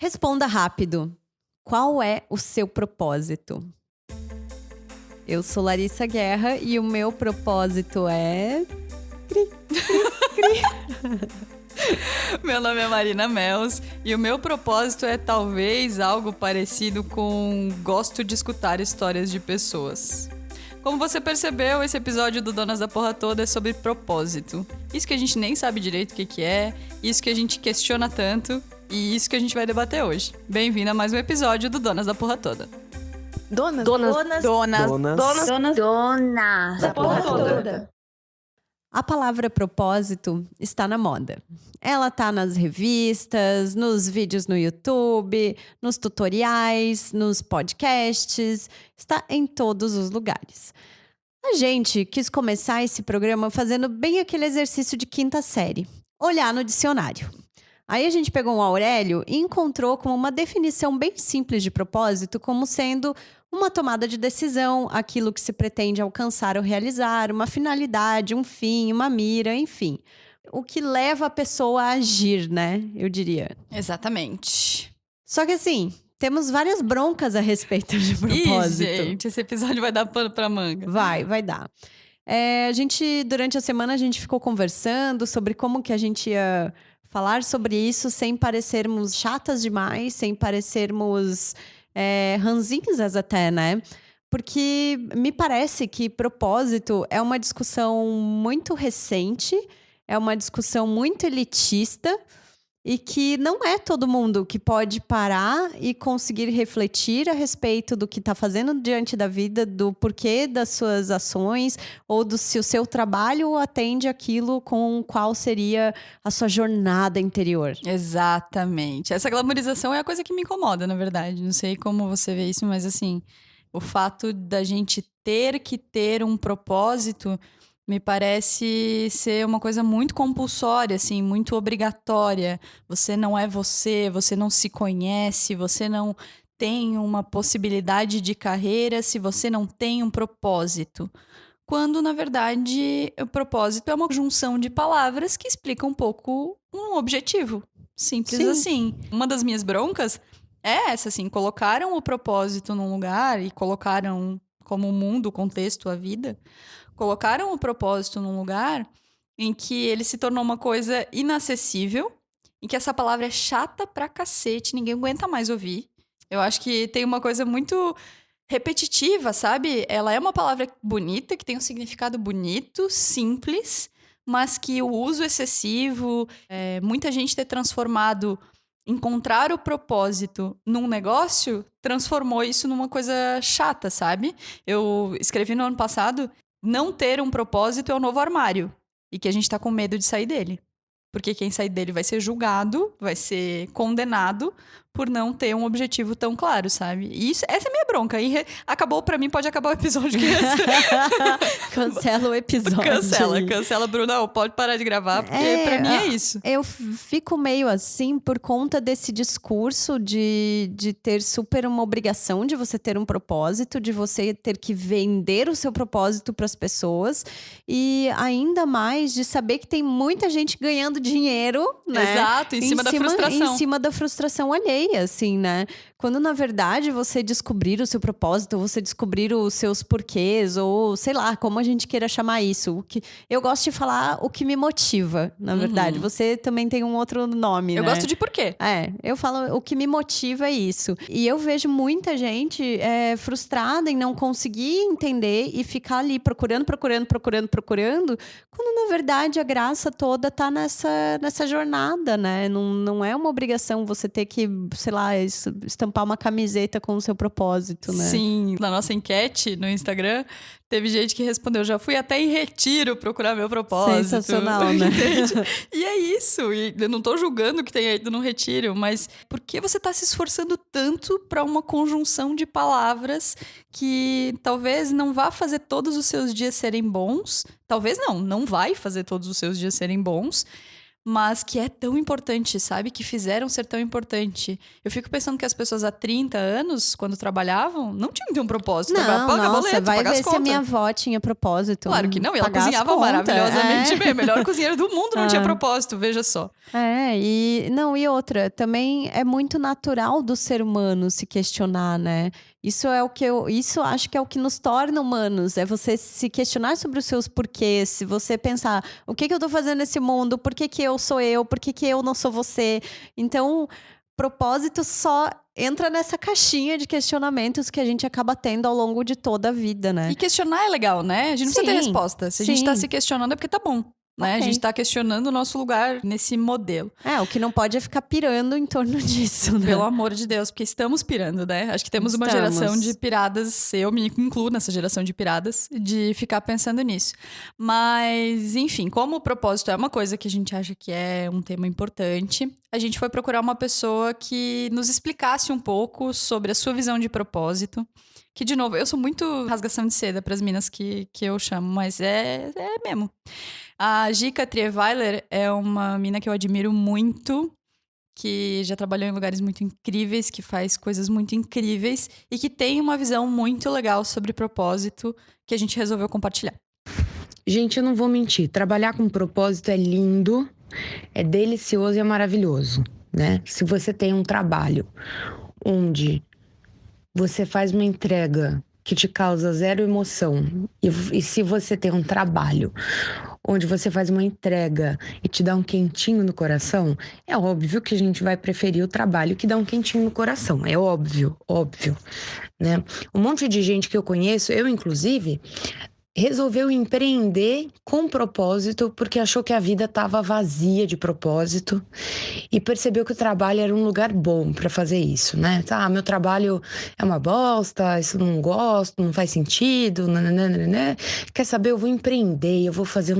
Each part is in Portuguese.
Responda rápido. Qual é o seu propósito? Eu sou Larissa Guerra e o meu propósito é... Meu nome é Marina Mels e o meu propósito é talvez algo parecido com gosto de escutar histórias de pessoas. Como você percebeu, esse episódio do Donas da Porra Toda é sobre propósito. Isso que a gente nem sabe direito o que é, isso que a gente questiona tanto e isso que a gente vai debater hoje. Bem-vindo a mais um episódio do Donas da Porra Toda. Donas da Porra Toda. A palavra propósito está na moda. Ela está nas revistas, nos vídeos no YouTube, nos tutoriais, nos podcasts, está em todos os lugares. A gente quis começar esse programa fazendo bem aquele exercício de quinta série, olhar no dicionário. Aí a gente pegou um Aurélio e encontrou como uma definição bem simples de propósito como sendo uma tomada de decisão, aquilo que se pretende alcançar ou realizar, uma finalidade, um fim, uma mira, enfim. O que leva a pessoa a agir, né? Eu diria. Exatamente. Só que assim, temos várias broncas a respeito de propósito. Ih, gente, esse episódio vai dar pano pra manga. Vai dar. Durante a semana, a gente ficou conversando sobre como que a gente ia falar sobre isso sem parecermos chatas demais, sem parecermos ranzinhas até, né? Porque me parece que propósito é uma discussão muito recente, é uma discussão muito elitista e que não é todo mundo que pode parar e conseguir refletir a respeito do que está fazendo diante da vida, do porquê das suas ações ou se o seu trabalho atende aquilo com qual seria a sua jornada interior. Exatamente. Essa glamorização é a coisa que me incomoda, na verdade. Não sei como você vê isso, mas assim, o fato da gente ter que ter um propósito me parece ser uma coisa muito compulsória, assim, muito obrigatória. Você não é você não se conhece, você não tem uma possibilidade de carreira se você não tem um propósito. Quando, na verdade, o propósito é uma junção de palavras que explica um pouco um objetivo. Simples Sim. assim. Uma das minhas broncas é essa, assim, colocaram o propósito num lugar e colocaram como o mundo, o contexto, a vida, colocaram o propósito num lugar em que ele se tornou uma coisa inacessível, em que essa palavra é chata pra cacete, ninguém aguenta mais ouvir. Eu acho que tem uma coisa muito repetitiva, sabe? Ela é uma palavra bonita, que tem um significado bonito, simples, mas que o uso excessivo, muita gente ter transformado encontrar o propósito num negócio, transformou isso numa coisa chata, sabe? Eu escrevi no ano passado, não ter um propósito é o novo armário, e que a gente tá com medo de sair dele. Porque quem sair dele vai ser julgado, vai ser condenado por não ter um objetivo tão claro, sabe? E essa é a minha bronca. E acabou, pra mim, pode acabar o episódio. Cancela o episódio. Cancela, Bruno. Não, pode parar de gravar, porque pra mim é isso. Eu fico meio assim por conta desse discurso de ter super uma obrigação de você ter um propósito, de você ter que vender o seu propósito pras pessoas e ainda mais de saber que tem muita gente ganhando dinheiro, né? Exato, em cima da frustração. Em cima da frustração alheia, assim, né? Quando, na verdade, você descobrir o seu propósito, você descobrir os seus porquês, ou sei lá, como a gente queira chamar isso. Eu gosto de falar o que me motiva, na verdade. Você também tem um outro nome, Eu né? gosto de porquê. Eu falo, o que me motiva é isso. E eu vejo muita gente frustrada em não conseguir entender e ficar ali procurando, quando, na verdade, a graça toda tá nessa jornada, né? Não é uma obrigação você ter que, sei lá, estampar uma camiseta com o seu propósito, né? Sim, na nossa enquete no Instagram, teve gente que respondeu, já fui até em retiro procurar meu propósito. Sensacional, né? E é isso, e eu não tô julgando que tenha ido no retiro, mas por que você tá se esforçando tanto para uma conjunção de palavras que talvez não vá fazer todos os seus dias serem bons? Talvez não vai fazer todos os seus dias serem bons, mas que é tão importante, sabe? Que fizeram ser tão importante. Eu fico pensando que as pessoas há 30 anos, quando trabalhavam, não tinham que ter um propósito. Não, Pagar nossa, boleto, vai pagar as ver se a minha contas. avó tinha propósito. Claro que não, e ela Pagar as cozinhava contas, maravilhosamente bem. A é. melhor cozinheira do mundo não tinha Ah. propósito, veja só. É, e não, e outra, também é muito natural do ser humano se questionar, né? Isso acho que é o que nos torna humanos, é você se questionar sobre os seus porquês, se você pensar, o que que eu tô fazendo nesse mundo? Por que que eu sou eu? Por que que eu não sou você? Então, propósito só entra nessa caixinha de questionamentos que a gente acaba tendo ao longo de toda a vida, né? E questionar é legal, né? A gente não precisa ter Sim, resposta. Se a gente tá sim. se questionando é porque tá bom, né? A Ok. gente tá questionando o nosso lugar nesse modelo. É, o que não pode é ficar pirando em torno disso, né? Pelo amor de Deus, porque estamos pirando, né? Acho que temos uma geração de piradas, eu me incluo nessa geração de piradas, de ficar pensando nisso. Mas, enfim, como o propósito é uma coisa que a gente acha que é um tema importante, a gente foi procurar uma pessoa que nos explicasse um pouco sobre a sua visão de propósito. Que, de novo, eu sou muito rasgação de seda para as minas que eu chamo, mas é mesmo. A Gica Trierweiler é uma mina que eu admiro muito, que já trabalhou em lugares muito incríveis, que faz coisas muito incríveis e que tem uma visão muito legal sobre propósito que a gente resolveu compartilhar. Gente, eu não vou mentir. Trabalhar com propósito é lindo, é delicioso e é maravilhoso, né? Se você tem um trabalho onde você faz uma entrega que te causa zero emoção, e se você tem um trabalho onde você faz uma entrega e te dá um quentinho no coração, é óbvio que a gente vai preferir o trabalho que dá um quentinho no coração. É óbvio, óbvio, né? Um monte de gente que eu conheço, eu inclusive, resolveu empreender com propósito porque achou que a vida estava vazia de propósito e percebeu que o trabalho era um lugar bom para fazer isso, né? Tá, meu trabalho é uma bosta, isso não gosto, não faz sentido, né? Quer saber? Eu vou empreender, eu vou fazer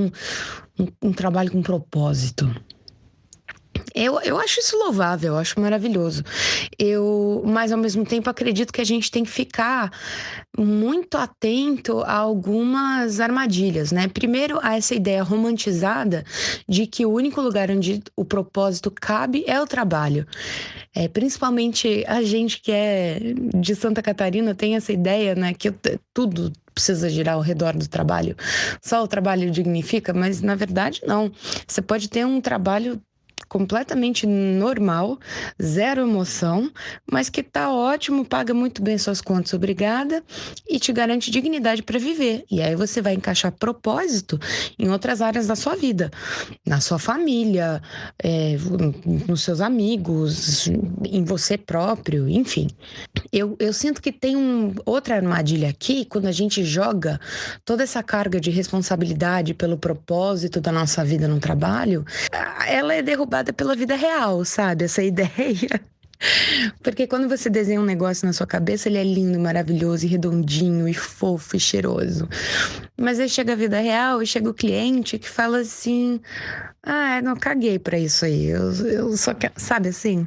um trabalho com propósito. Eu acho isso louvável, eu acho maravilhoso. Mas ao mesmo tempo acredito que a gente tem que ficar muito atento a algumas armadilhas, né? Primeiro, a essa ideia romantizada de que o único lugar onde o propósito cabe é o trabalho. Principalmente a gente que é de Santa Catarina tem essa ideia, né? Que tudo precisa girar ao redor do trabalho. Só o trabalho dignifica, mas na verdade não. Você pode ter um trabalho completamente normal, zero emoção, mas que tá ótimo, paga muito bem suas contas, obrigada, e te garante dignidade para viver. E aí você vai encaixar propósito em outras áreas da sua vida, na sua família, nos seus amigos, em você próprio, enfim. Eu sinto que tem outra armadilha aqui, quando a gente joga toda essa carga de responsabilidade pelo propósito da nossa vida no trabalho, ela é derrubada pela vida real, sabe? Essa ideia. Porque quando você desenha um negócio na sua cabeça, ele é lindo, maravilhoso, e redondinho, e fofo, e cheiroso. Mas aí chega a vida real e chega o cliente que fala assim: ah, não caguei pra isso aí. Eu só quero, sabe assim?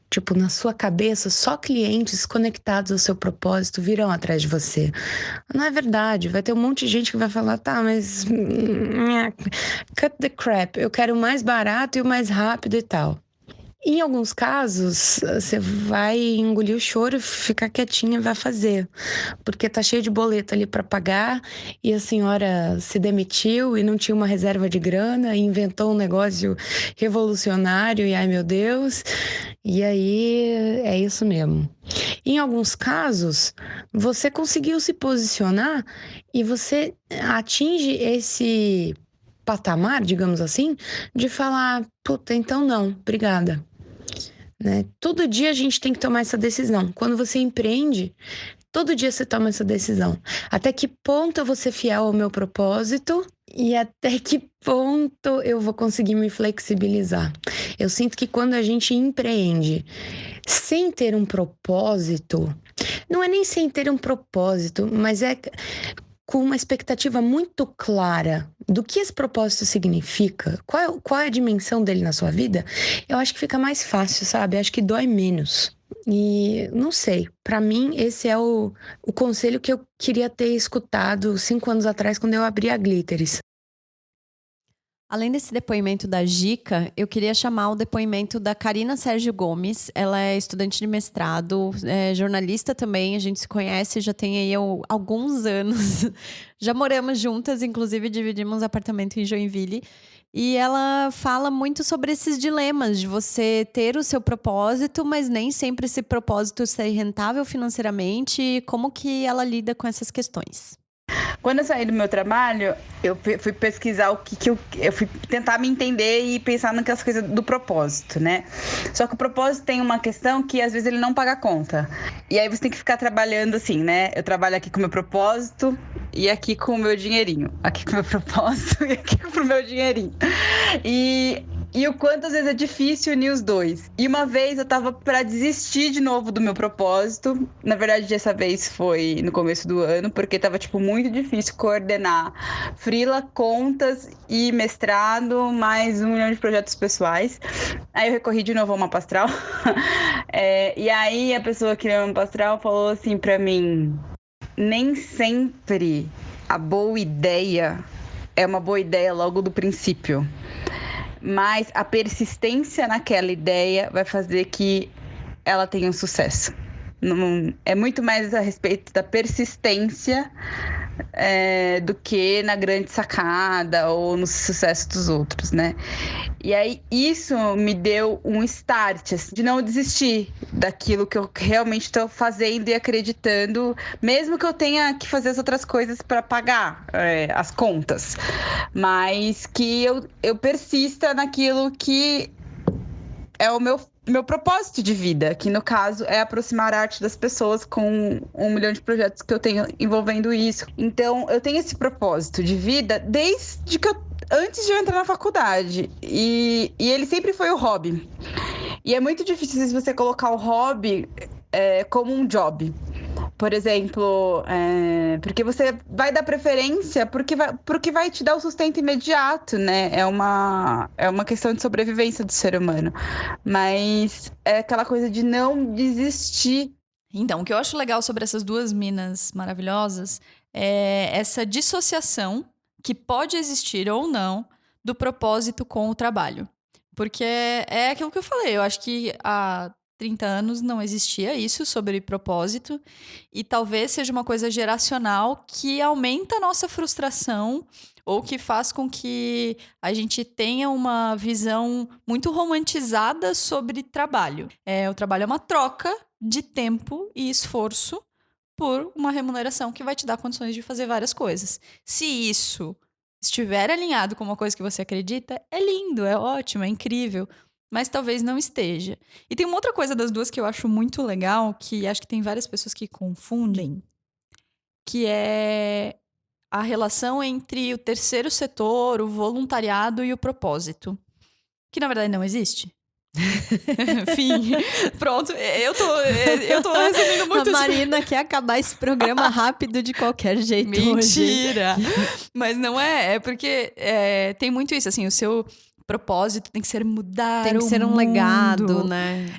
Tipo, na sua cabeça, só clientes conectados ao seu propósito virão atrás de você. Não é verdade. Vai ter um monte de gente que vai falar, tá, mas cut the crap. Eu quero o mais barato e o mais rápido e tal. Em alguns casos, você vai engolir o choro, ficar quietinha e vai fazer. Porque tá cheio de boleto ali para pagar e a senhora se demitiu e não tinha uma reserva de grana e inventou um negócio revolucionário e ai meu Deus. E aí é isso mesmo. Em alguns casos, você conseguiu se posicionar e você atinge esse patamar, digamos assim, de falar, puta, então não, obrigada. Né? Todo dia a gente tem que tomar essa decisão. Quando você empreende, todo dia você toma essa decisão. Até que ponto eu vou ser fiel ao meu propósito e até que ponto eu vou conseguir me flexibilizar. Eu sinto que quando a gente empreende sem ter um propósito, não é nem sem ter um propósito, mas é com uma expectativa muito clara do que esse propósito significa, qual é a dimensão dele na sua vida, eu acho que fica mais fácil, sabe? Eu acho que dói menos. E não sei, pra mim esse é o conselho que eu queria ter escutado 5 anos atrás quando eu abri a Glitteris. Além desse depoimento da Gica, eu queria chamar o depoimento da Karina Sérgio Gomes. Ela é estudante de mestrado, é jornalista também. A gente se conhece já tem aí alguns anos. Já moramos juntas, inclusive dividimos apartamento em Joinville. E ela fala muito sobre esses dilemas de você ter o seu propósito, mas nem sempre esse propósito ser rentável financeiramente. E como que ela lida com essas questões. Quando eu saí do meu trabalho, eu fui pesquisar o que eu fui tentar me entender e pensar naquelas coisas do propósito, né? Só que o propósito tem uma questão que às vezes ele não paga a conta. E aí você tem que ficar trabalhando assim, né? Eu trabalho aqui com o meu propósito e aqui com o meu dinheirinho. Aqui com o meu propósito e aqui com o meu dinheirinho. E o quanto às vezes é difícil unir os dois. E uma vez eu tava pra desistir de novo do meu propósito. Na verdade, dessa vez foi no começo do ano, porque tava, muito difícil coordenar freela, contas e mestrado, mais 1 milhão de projetos pessoais. Aí eu recorri de novo ao mapa astral. E aí a pessoa que leu o mapa astral falou assim pra mim: nem sempre a boa ideia é uma boa ideia logo do princípio. Mas a persistência naquela ideia vai fazer que ela tenha um sucesso. Não, é muito mais a respeito da persistência do que na grande sacada ou no sucesso dos outros, né? E aí isso me deu um start, assim, de não desistir daquilo que eu realmente estou fazendo e acreditando, mesmo que eu tenha que fazer as outras coisas para pagar as contas, mas que eu persista naquilo que é o meu propósito de vida, que no caso é aproximar a arte das pessoas com 1 milhão de projetos que eu tenho envolvendo isso. Então, eu tenho esse propósito de vida desde que antes de eu entrar na faculdade. E ele sempre foi o hobby. E é muito difícil se você colocar o hobby como um job. Por exemplo, porque você vai dar preferência porque vai te dar o sustento imediato, né? É uma questão de sobrevivência do ser humano. Mas é aquela coisa de não desistir. Então, o que eu acho legal sobre essas duas minas maravilhosas é essa dissociação que pode existir ou não do propósito com o trabalho. Porque é aquilo que eu falei, eu acho que há 30 anos não existia isso sobre propósito e talvez seja uma coisa geracional que aumenta a nossa frustração ou que faz com que a gente tenha uma visão muito romantizada sobre trabalho. O trabalho é uma troca de tempo e esforço por uma remuneração que vai te dar condições de fazer várias coisas. Se isso estiver alinhado com uma coisa que você acredita, é lindo, é ótimo, é incrível. Mas talvez não esteja. E tem uma outra coisa das duas que eu acho muito legal, que acho que tem várias pessoas que confundem, que é a relação entre o terceiro setor, o voluntariado e o propósito. Que na verdade não existe. Fim. Pronto. Eu tô resumindo muito. A Marina quer acabar esse programa rápido de qualquer jeito. Mentira! Hoje. Mas não é. É porque tem muito isso, assim, o seu propósito tem que ser mudar tem que ser um mundo. Legado, né?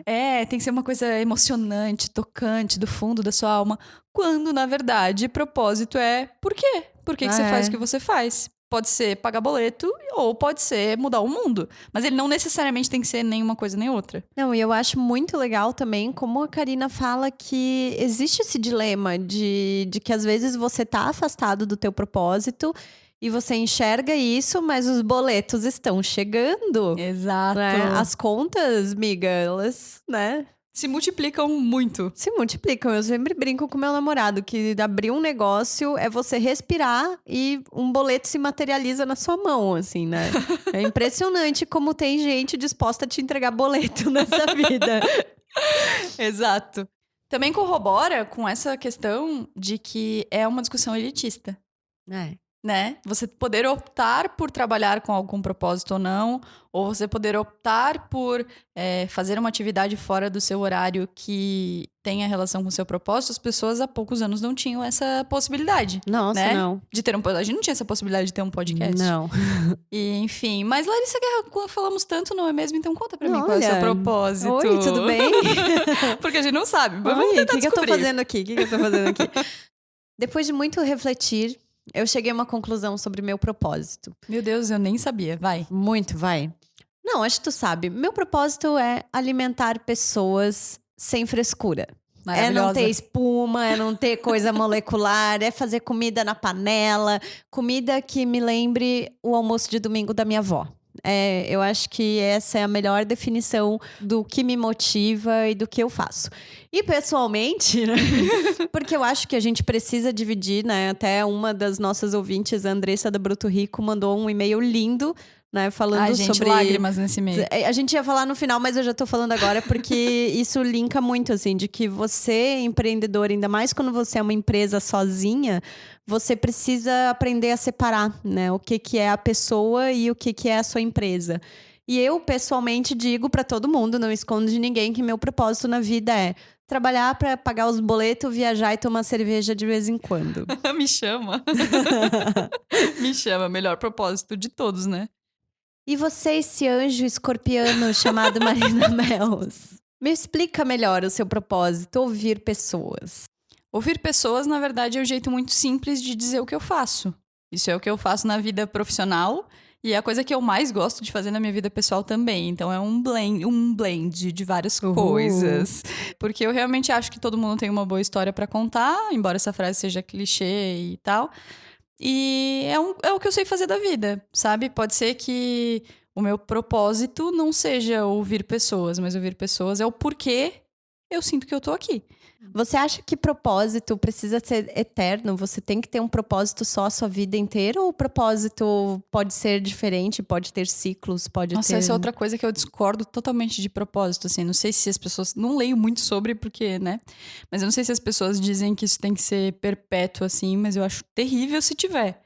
Tem que ser uma coisa emocionante, tocante, do fundo da sua alma. Quando, na verdade, propósito é por quê? Por que você faz o que você faz? Pode ser pagar boleto ou pode ser mudar o mundo. Mas ele não necessariamente tem que ser nem uma coisa nem outra. Não, e eu acho muito legal também como a Karina fala que existe esse dilema de que às vezes você tá afastado do teu propósito e você enxerga isso, mas os boletos estão chegando. Exato. Né? As contas, miga, elas, né? Se multiplicam muito. Se multiplicam. Eu sempre brinco com meu namorado que abrir um negócio é você respirar e um boleto se materializa na sua mão, assim, né? É impressionante como tem gente disposta a te entregar boleto nessa vida. Exato. Também corrobora com essa questão de que é uma discussão elitista. Né? Você poder optar por trabalhar com algum propósito ou não, ou você poder optar por fazer uma atividade fora do seu horário que tenha relação com o seu propósito. As pessoas há poucos anos não tinham essa possibilidade. Nossa, né? não. De ter a gente não tinha essa possibilidade de ter um podcast. Não. E, enfim, mas Larissa Guerra, falamos tanto, não é mesmo? Então conta pra mim qual é o seu propósito. Oi, tudo bem? Porque a gente não sabe, mas Oi, vamos tentar o que descobrir. eu tô fazendo aqui? Depois de muito refletir, eu cheguei a uma conclusão sobre meu propósito. Meu Deus, eu nem sabia. Vai. Muito, vai. Não, acho que tu sabe. Meu propósito é alimentar pessoas sem frescura. É Maravilhosa. não ter espuma, é não ter coisa molecular, é fazer comida na panela, comida que me lembre o almoço de domingo da minha avó. Eu acho que essa é a melhor definição do que me motiva e do que eu faço. E pessoalmente, né? Porque eu acho que a gente precisa dividir, né? Até uma das nossas ouvintes, a Andressa da Bruto Rico, mandou um e-mail lindo, né? Falando Ai, gente, sobre lágrimas nesse meio. a gente ia falar no final, mas eu já tô falando agora porque isso linka muito, assim, de que você, empreendedor, ainda mais quando você é uma empresa sozinha, você precisa aprender a separar, né? O que é a pessoa e o que é a sua empresa. E eu, pessoalmente, digo pra todo mundo, não escondo de ninguém, que meu propósito na vida é trabalhar pra pagar os boletos, viajar e tomar cerveja de vez em quando. Me chama. Me chama. Melhor propósito de todos, né? E você, esse anjo escorpiano chamado Marina Mels? Me explica melhor o seu propósito, ouvir pessoas. Ouvir pessoas, na verdade, é um jeito muito simples de dizer o que eu faço. Isso é o que eu faço na vida profissional e é a coisa que eu mais gosto de fazer na minha vida pessoal também. Então é um blend de várias coisas. Porque eu realmente acho que todo mundo tem uma boa história pra contar, embora essa frase seja clichê e tal. E é o que eu sei fazer da vida, sabe? Pode ser que o meu propósito não seja ouvir pessoas, mas ouvir pessoas é o porquê eu sinto que eu tô aqui. Você acha que propósito precisa ser eterno? Você tem que ter um propósito só a sua vida inteira? Ou o propósito pode ser diferente, pode ter ciclos, pode Nossa, ter... essa é outra coisa que eu discordo totalmente de propósito, assim. Não sei se as pessoas... Não leio muito sobre, porque, né? Mas eu não sei se as pessoas dizem que isso tem que ser perpétuo, assim. Mas eu acho terrível se tiver.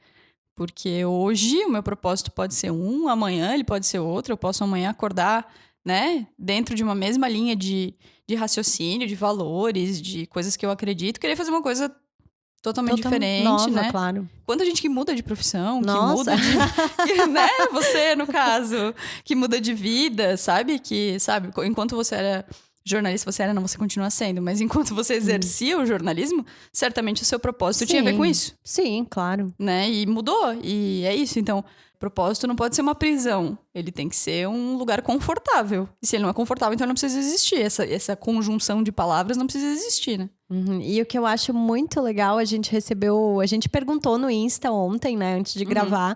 Porque hoje o meu propósito pode ser um, amanhã ele pode ser outro. Eu posso amanhã acordar, né? Dentro de uma mesma linha de raciocínio, de valores, de coisas que eu acredito. Querer fazer uma coisa totalmente diferente, nova, né? claro. Quanta gente que muda de profissão, Nossa. que muda de... né? Você, no caso, que muda de vida, sabe? Enquanto você era jornalista, você continua sendo. Mas enquanto você exercia o jornalismo, certamente o seu propósito tinha a ver com isso, Sim, claro. né? E mudou, e é isso. Então, propósito não pode ser uma prisão. Ele tem que ser um lugar confortável. E se ele não é confortável, então não precisa existir. Essa conjunção de palavras não precisa existir, né? E o que eu acho muito legal, a gente perguntou no Insta ontem, né, antes de gravar,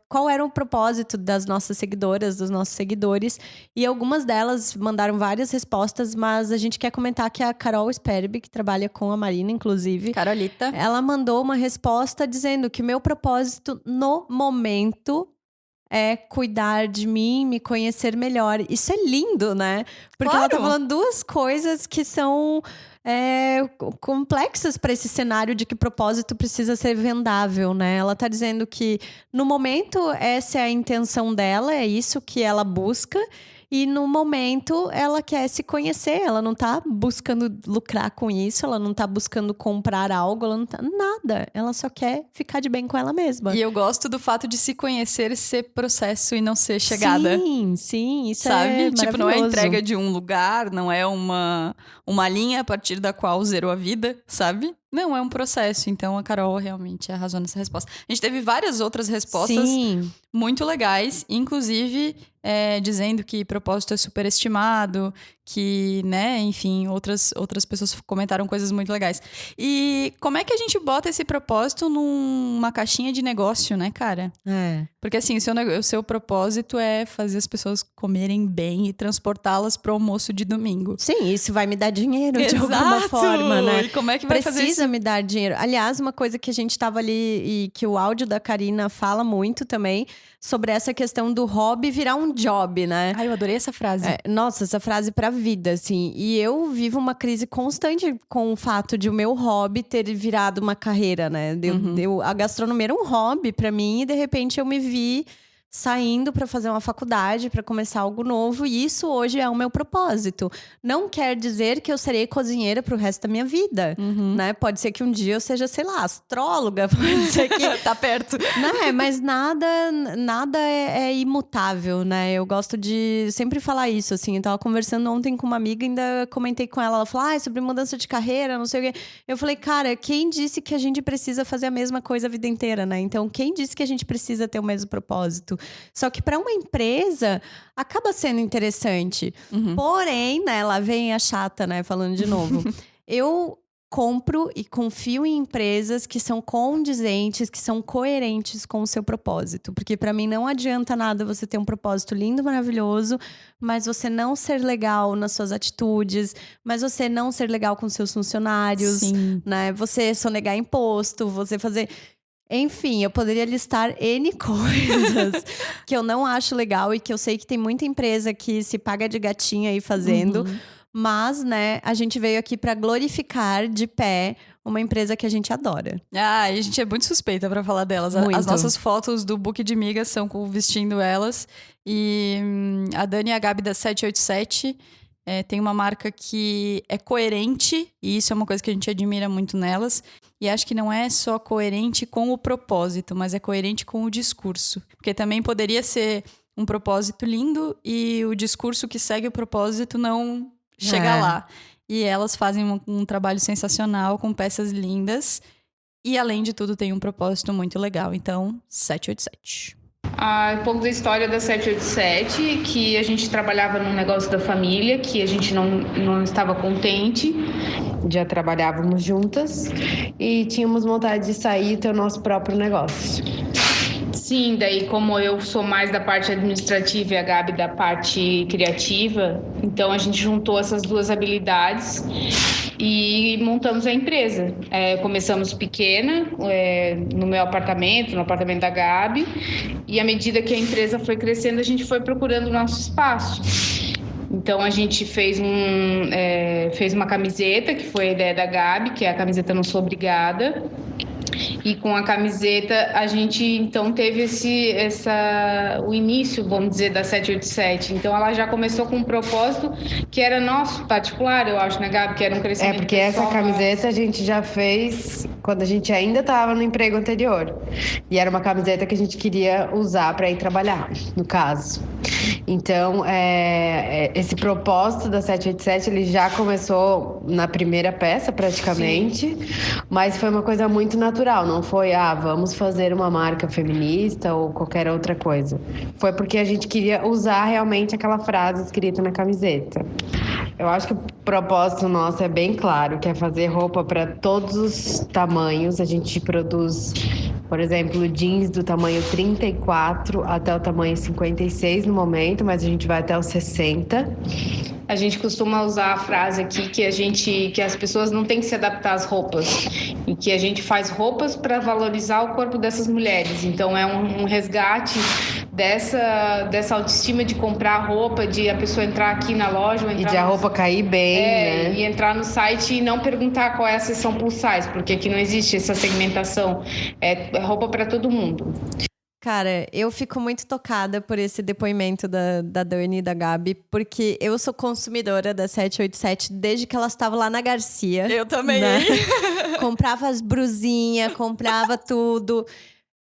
qual era o propósito das nossas seguidoras, dos nossos seguidores. E algumas delas mandaram várias respostas, mas a gente quer comentar que a Carol Sperby, que trabalha com a Marina, inclusive, Carolita. ela mandou uma resposta dizendo que o meu propósito no momento é cuidar de mim, me conhecer melhor. Isso é lindo, né? Porque ela tá Claro. falando duas coisas que são complexas para esse cenário de que propósito precisa ser vendável, né? Ela tá dizendo que no momento essa é a intenção dela, é isso que ela busca. E no momento ela quer se conhecer, ela não tá buscando lucrar com isso, ela não tá buscando comprar algo, ela não tá nada. Ela só quer ficar de bem com ela mesma. E eu gosto do fato de se conhecer ser processo e não ser chegada. Sim, isso Sabe? é Tipo, não é a maravilhoso. entrega de um lugar, não é uma linha a partir da qual zerou a vida, sabe? Não, é um processo. Então a Carol realmente arrasou nessa resposta. A gente teve várias outras respostas Sim. muito legais, inclusive dizendo que propósito é superestimado, que, né, enfim, outras pessoas comentaram coisas muito legais. E como é que a gente bota esse propósito numa caixinha de negócio, né, cara? Porque assim, o seu propósito é fazer as pessoas comerem bem e transportá-las pro almoço de domingo. Sim, isso vai me dar dinheiro de alguma Exato! forma, né? E como é que vai fazer isso? Precisa me dar dinheiro. Aliás, uma coisa que a gente tava ali e que o áudio da Karina fala muito também, sobre essa questão do hobby virar um job, né? Ai, eu adorei essa frase. Nossa, essa frase pra vida, assim. E eu vivo uma crise constante com o fato de o meu hobby ter virado uma carreira, né? A gastronomia era um hobby pra mim e de repente eu me vi saindo para fazer uma faculdade, para começar algo novo, e isso hoje é o meu propósito. Não quer dizer que eu serei cozinheira pro resto da minha vida, né? Pode ser que um dia eu seja, sei lá, astróloga, pode ser que... Tá perto. Né? Mas nada é imutável, né? Eu gosto de sempre falar isso, assim. Eu tava conversando ontem com uma amiga, ainda comentei com ela, ela falou, sobre mudança de carreira, não sei o quê. Eu falei, cara, quem disse que a gente precisa fazer a mesma coisa a vida inteira, né? Então, quem disse que a gente precisa ter o mesmo propósito? Só que para uma empresa, acaba sendo interessante. Porém, né, lá vem a chata, né, falando de novo. Eu compro e confio em empresas que são condizentes, que são coerentes com o seu propósito. Porque para mim não adianta nada você ter um propósito lindo, maravilhoso, mas você não ser legal nas suas atitudes, mas você não ser legal com seus funcionários, né? Você sonegar imposto, você fazer... Enfim, eu poderia listar N coisas que eu não acho legal e que eu sei que tem muita empresa que se paga de gatinha aí fazendo. Mas, né, a gente veio aqui pra glorificar de pé uma empresa que a gente adora. Ah, e a gente é muito suspeita pra falar delas. Muito. As nossas fotos do book de migas são vestindo elas. E a Dani e a Gabi da 787 tem uma marca que é coerente. E isso é uma coisa que a gente admira muito nelas. E acho que não é só coerente com o propósito, mas é coerente com o discurso. Porque também poderia ser um propósito lindo e o discurso que segue o propósito não chega lá. E elas fazem um trabalho sensacional, com peças lindas. E, além de tudo, tem um propósito muito legal. Então, 787. Um pouco da história da 787, que a gente trabalhava num negócio da família, que a gente não estava contente. Já trabalhávamos juntas e tínhamos vontade de sair e ter o nosso próprio negócio. Sim, daí como eu sou mais da parte administrativa e a Gabi da parte criativa, então a gente juntou essas duas habilidades e montamos a empresa. Começamos pequena, no meu apartamento, no apartamento da Gabi, e à medida que a empresa foi crescendo, a gente foi procurando o nosso espaço. Então a gente fez uma camiseta, que foi a ideia da Gabi, que é a camiseta Não Sou Obrigada. E com a camiseta a gente então teve o início, vamos dizer, da 787. Então ela já começou com um propósito que era nosso, particular, eu acho, né, Gabi? Que era um crescimento porque pessoal. Essa camiseta a gente já fez quando a gente ainda estava no emprego anterior. E era uma camiseta que a gente queria usar para ir trabalhar, no caso. Então, esse propósito da 787, ele já começou na primeira peça, praticamente. Mas foi uma coisa muito natural. Não foi, vamos fazer uma marca feminista ou qualquer outra coisa. Foi porque a gente queria usar realmente aquela frase escrita na camiseta. Eu acho que o propósito nosso é bem claro, que é fazer roupa para todos os tamanhos. A gente produz, por exemplo, jeans do tamanho 34 até o tamanho 56 no momento, mas a gente vai até o 60. A gente costuma usar a frase aqui que as pessoas não têm que se adaptar às roupas e que a gente faz roupas para valorizar o corpo dessas mulheres. Então é um resgate dessa autoestima de comprar roupa, de a pessoa entrar aqui na loja e de a roupa cair bem, né? E entrar no site e não perguntar qual é a seção plus size, porque aqui não existe essa segmentação. É roupa para todo mundo. Cara, eu fico muito tocada por esse depoimento da Dani e da Gabi, porque eu sou consumidora da 787 desde que elas estavam lá na Garcia. Eu também. Né? Comprava as brusinhas, comprava tudo.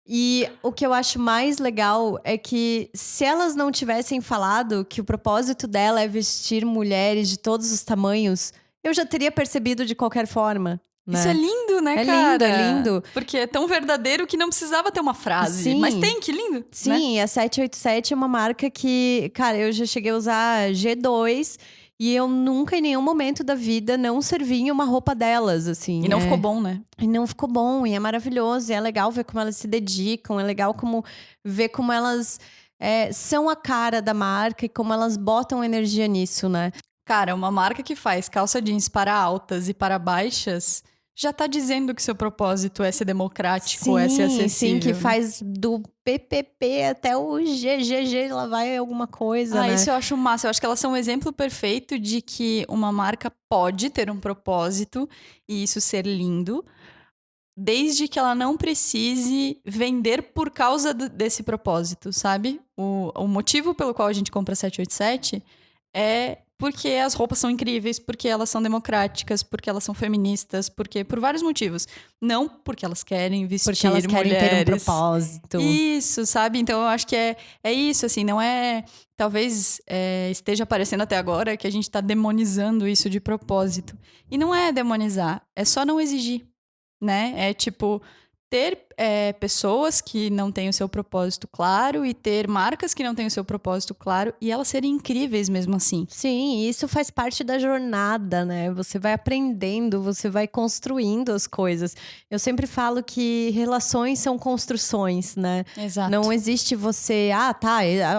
E o que eu acho mais legal é que se elas não tivessem falado que o propósito dela é vestir mulheres de todos os tamanhos, eu já teria percebido de qualquer forma. Né? Isso é lindo, né, é cara? Lindo, é lindo. Porque é tão verdadeiro que não precisava ter uma frase. Sim. Mas tem, que lindo. Sim, né? A 787 é uma marca que, cara, eu já cheguei a usar G2 e eu nunca, em nenhum momento da vida, não servi em uma roupa delas, assim. E não ficou bom, né? E não ficou bom, e é maravilhoso. E é legal ver como elas se dedicam, é legal ver como elas são a cara da marca e como elas botam energia nisso, né? Cara, uma marca que faz calça jeans para altas e para baixas já tá dizendo que seu propósito é ser democrático, é ser acessível. Sim, que faz do PPP até o GGG, lá vai alguma coisa, né? Isso eu acho massa. Eu acho que elas são um exemplo perfeito de que uma marca pode ter um propósito e isso ser lindo, desde que ela não precise vender por causa desse propósito, sabe? O motivo pelo qual a gente compra 787 é porque as roupas são incríveis, porque elas são democráticas, porque elas são feministas, por vários motivos. Não porque elas querem vestir Porque elas querem mulheres. ter um propósito. Isso, sabe? Então eu acho que é isso, assim, não é... Talvez esteja aparecendo até agora que a gente tá demonizando isso de propósito. E não é demonizar, é só não exigir, né? É tipo, ter pessoas que não têm o seu propósito claro e ter marcas que não têm o seu propósito claro e elas serem incríveis mesmo assim. Sim, isso faz parte da jornada, né? Você vai aprendendo, você vai construindo as coisas. Eu sempre falo que relações são construções, né? Exato. Não existe você,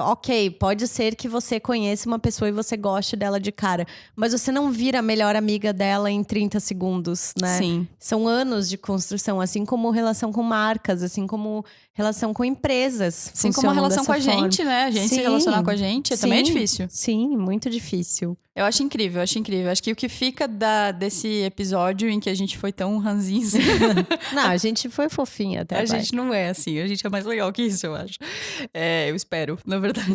ok, pode ser que você conheça uma pessoa e você goste dela de cara, mas você não vira a melhor amiga dela em 30 segundos, né? Sim. São anos de construção, assim como relação com marcas, assim como relação com empresas. Assim como a relação com a gente, né? A gente se relacionar com a gente também é difícil. Sim, muito difícil. Eu acho incrível, Acho que o que fica desse episódio em que a gente foi tão ranzinza... Não, a gente foi fofinha até. A gente não é assim, a gente é mais legal que isso, eu acho. Eu espero, na verdade.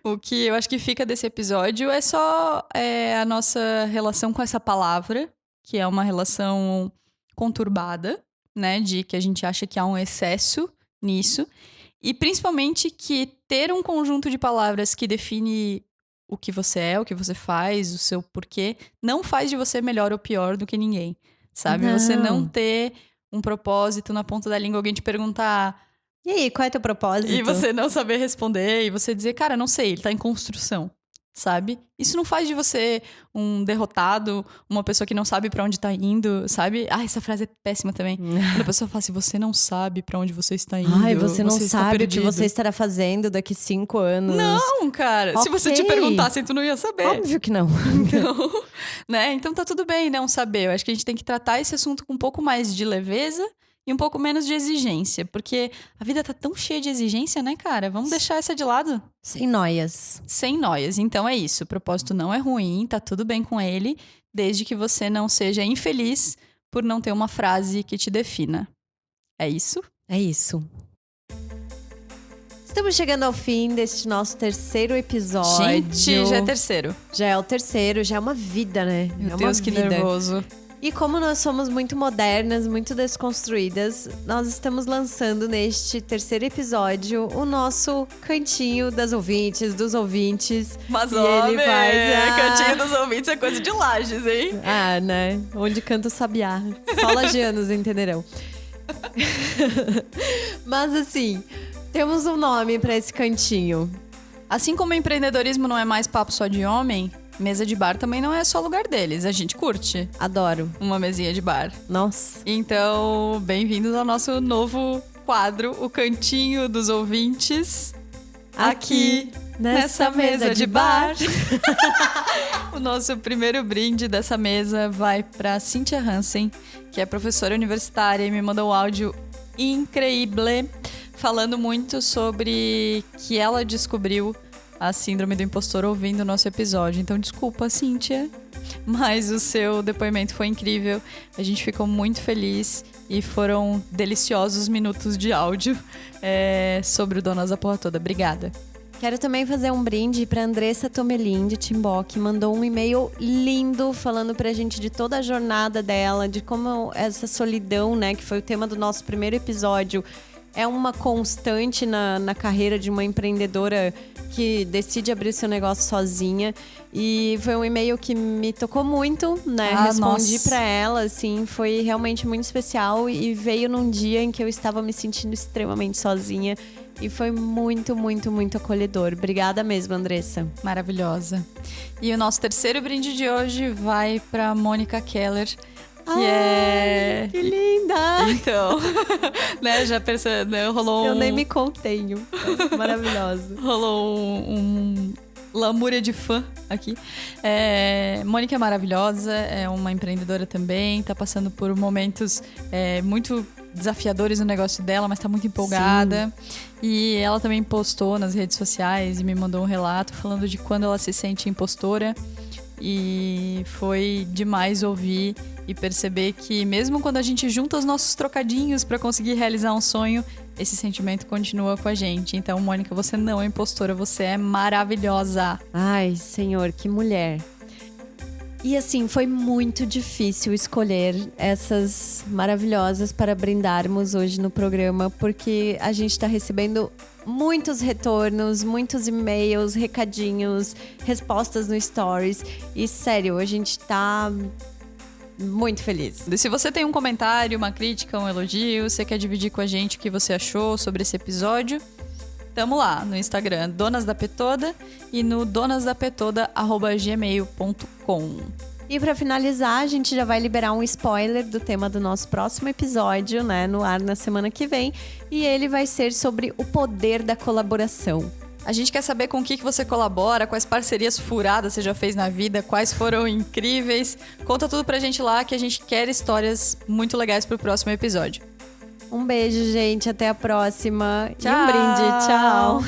O que eu acho que fica desse episódio é só a nossa relação com essa palavra, que é uma relação conturbada, né? De que a gente acha que há um excesso nisso. E principalmente que ter um conjunto de palavras que define o que você é, o que você faz, o seu porquê, não faz de você melhor ou pior do que ninguém, sabe? Não. Você não ter um propósito na ponta da língua, alguém te perguntar... E aí, qual é teu propósito? E você não saber responder, e você dizer, cara, não sei, ele tá em construção, sabe? Isso não faz de você um derrotado, uma pessoa que não sabe pra onde tá indo, sabe? Essa frase é péssima também. Quando a pessoa fala assim, você não sabe pra onde você está indo. Você não está sabe o que perdido. você estará fazendo daqui 5 anos. Não, cara. Se você te Ok. perguntasse, tu não ia saber. Óbvio que não. Então, né? Então tá tudo bem não saber. Eu acho que a gente tem que tratar esse assunto com um pouco mais de leveza e um pouco menos de exigência. Porque a vida tá tão cheia de exigência, né, cara? Vamos deixar essa de lado? Sem noias. Sem noias. Então é isso. O propósito não é ruim, tá tudo bem com ele, desde que você não seja infeliz por não ter uma frase que te defina. É isso? É isso. Estamos chegando ao fim deste nosso terceiro episódio. Gente, já é terceiro. Já é o terceiro, já é uma vida, né? Meu é uma Deus, que vida. nervoso. E como nós somos muito modernas, muito desconstruídas, nós estamos lançando neste terceiro episódio o nosso cantinho das ouvintes, dos ouvintes. Mas, E homem, ele faz, cantinho dos ouvintes é coisa de lajes, hein? Né? Onde canta o sabiá. Só lagianos entenderão. Mas assim, temos um nome pra esse cantinho. Assim como empreendedorismo não é mais papo só de homem, mesa de bar também não é só lugar deles. A gente curte Adoro. uma mesinha de bar. Nossa. Então, bem-vindos ao nosso novo quadro, o Cantinho dos Ouvintes. Aqui, nessa mesa de bar. O nosso primeiro brinde dessa mesa vai para Cynthia Hansen, que é professora universitária e me mandou um áudio incrível, falando muito sobre que ela descobriu a síndrome do impostor ouvindo o nosso episódio. Então, desculpa, Cynthia, mas o seu depoimento foi incrível. A gente ficou muito feliz e foram deliciosos minutos de áudio sobre o Donas da Porra Toda. Obrigada. Quero também fazer um brinde para Andressa Tomelin, de Timbó, que mandou um e-mail lindo falando pra gente de toda a jornada dela, de como essa solidão, né, que foi o tema do nosso primeiro episódio, é uma constante na carreira de uma empreendedora que decide abrir seu negócio sozinha. E foi um e-mail que me tocou muito, né? Respondi pra ela, assim, foi realmente muito especial e veio num dia em que eu estava me sentindo extremamente sozinha. E foi muito, muito, muito acolhedor. Obrigada mesmo, Andressa. Maravilhosa. E o nosso terceiro brinde de hoje vai pra Mônica Keller, que Que linda! Então, né, já percebeu, rolou Eu nem me contenho. Maravilhosa. Rolou um lamúria de fã aqui. Mônica é maravilhosa, é uma empreendedora também, tá passando por momentos muito desafiadores no negócio dela, mas tá muito empolgada. Sim. E ela também postou nas redes sociais e me mandou um relato falando de quando ela se sente impostora. E foi demais ouvir e perceber que mesmo quando a gente junta os nossos trocadinhos para conseguir realizar um sonho, esse sentimento continua com a gente. Então, Mônica, você não é impostora, você é maravilhosa. Ai, senhor, que mulher. E assim, foi muito difícil escolher essas maravilhosas para brindarmos hoje no programa, porque a gente tá recebendo muitos retornos, muitos e-mails, recadinhos, respostas no Stories. E sério, a gente tá muito feliz. E se você tem um comentário, uma crítica, um elogio, você quer dividir com a gente o que você achou sobre esse episódio, tamo lá no Instagram Donas da Petoda e no donasdapetoda@gmail.com. E pra finalizar, a gente já vai liberar um spoiler do tema do nosso próximo episódio, né, no ar na semana que vem, e ele vai ser sobre o poder da colaboração. A gente quer saber com o que você colabora, quais parcerias furadas você já fez na vida, quais foram incríveis. Conta tudo pra gente lá que a gente quer histórias muito legais pro próximo episódio. Um beijo, gente. Até a próxima. Tchau. E um brinde. Tchau.